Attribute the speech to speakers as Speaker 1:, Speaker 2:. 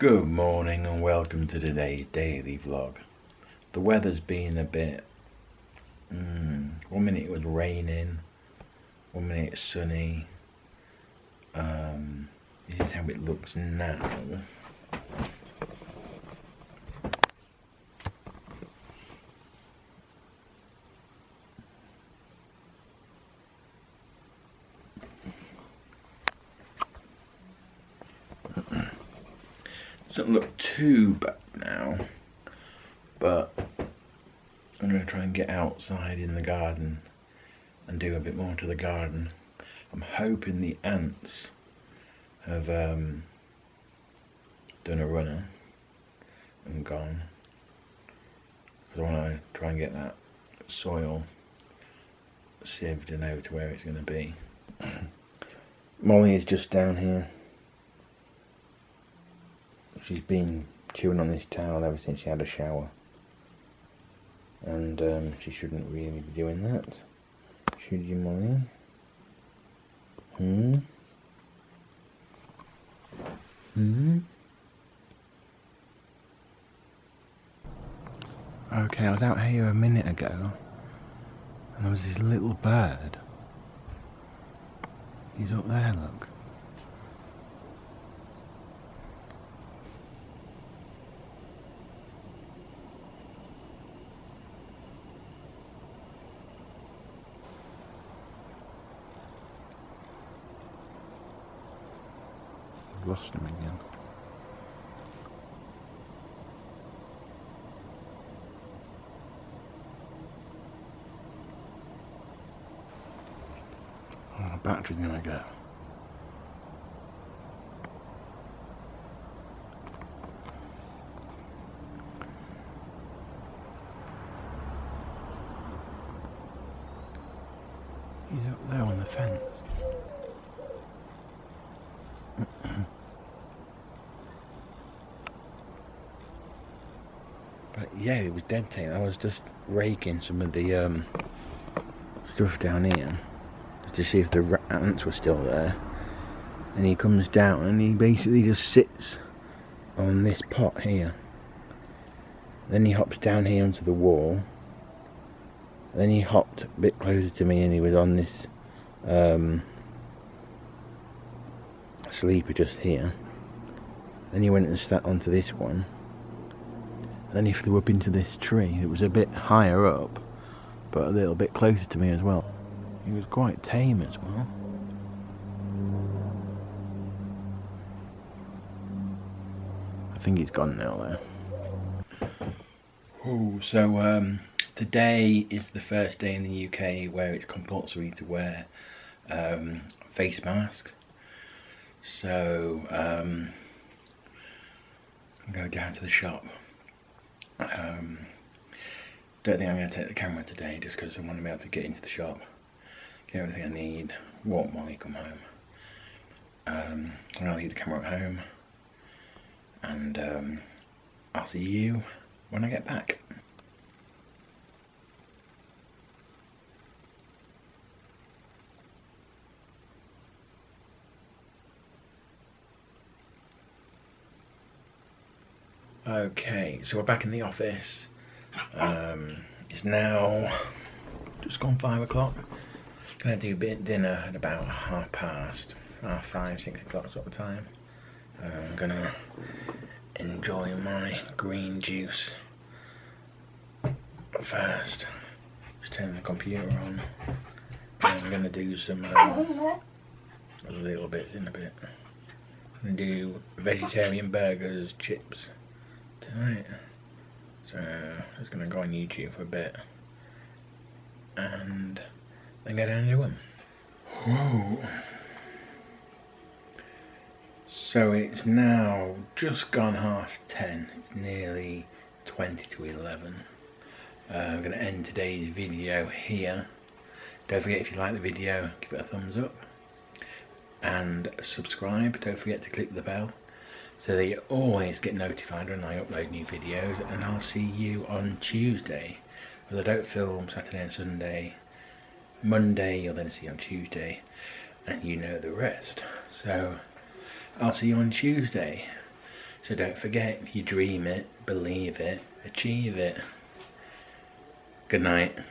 Speaker 1: Good morning and welcome to today's daily vlog. The weather's been a bit, 1 minute it was raining, 1 minute it's sunny. This is how it looks now. Doesn't look too bad now, but I'm going to try and get outside in the garden and do a bit more to the garden. I'm hoping the ants have done a runner and gone, because I want to try and get that soil sieved and over to where it's going to be. Molly is just down here. She's been chewing on this towel ever since she had a shower, and she shouldn't really be doing that, should you, Molly? Okay, I was out here a minute ago and there was this little bird. He's up there, look. I've lost him again. Oh, the battery's gonna go. He's up there on the fence. But yeah, it was dead tame. I was just raking some of the stuff down here just to see if the ants were still there. And he comes down and he basically just sits on this pot here. Then he hops down here onto the wall. Then he hopped a bit closer to me and he was on this sleeper just here. Then he went and sat onto this one. Then he flew up into this tree. It was a bit higher up, but a little bit closer to me as well. He was quite tame as well. I think he's gone now though. Oh, so today is the first day in the UK where it's compulsory to wear face masks. So I'm going down to the shop. Don't think I'm going to take the camera today just because I want to be able to get into the shop, get everything I need, walk Molly, come home. I'm going to leave the camera at home, and I'll see you when I get back. Okay, so we're back in the office. It's now just gone 5 o'clock. Gonna do a bit of dinner at about 5:30, 6 o'clock sort of time. I'm gonna enjoy my green juice first. Just turn the computer on. And I'm gonna do some little bits in a bit. I'm gonna do vegetarian burgers, chips tonight. So I'm just going to go on YouTube for a bit and then go down and do them. Whoa. So it's now just gone 10:30. It's nearly 20 to 11. I'm going to end today's video here. Don't forget, if you like the video, give it a thumbs up and subscribe. Don't forget to click the bell so that you always get notified when I upload new videos, and I'll see you on Tuesday. Because I don't film Saturday and Sunday. Monday you'll then see on Tuesday, and you know the rest. So I'll see you on Tuesday. So don't forget, if you dream it, believe it, achieve it. Good night.